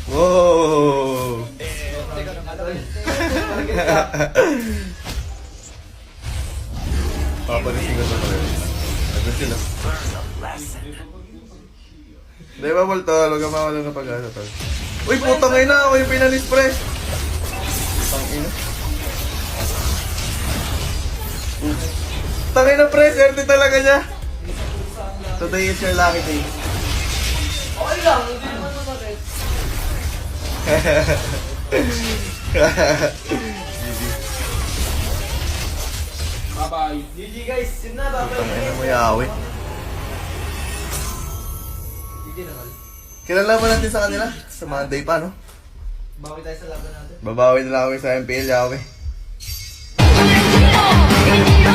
Wow! Papalisin ko sa pala. Ano sila? Di ba, Paul, tol? Huwag ka mawala ng pag-asa, tol. Uy, putang ina! Ako yung pinalis, pre! Putang ina. Putang ina, pre! Swerte talaga niya! Today is your lucky day. Okay lang, hindi naman masakit. Bye-bye. GG guys, yun na, bye-bye. Putang ina mo, yawi. GG naman. Kilala ba natin sa kanila? Sa Monday pa, no? Bawi tayo sa laban natin. Babawi na lang kami sa MPL, yawi.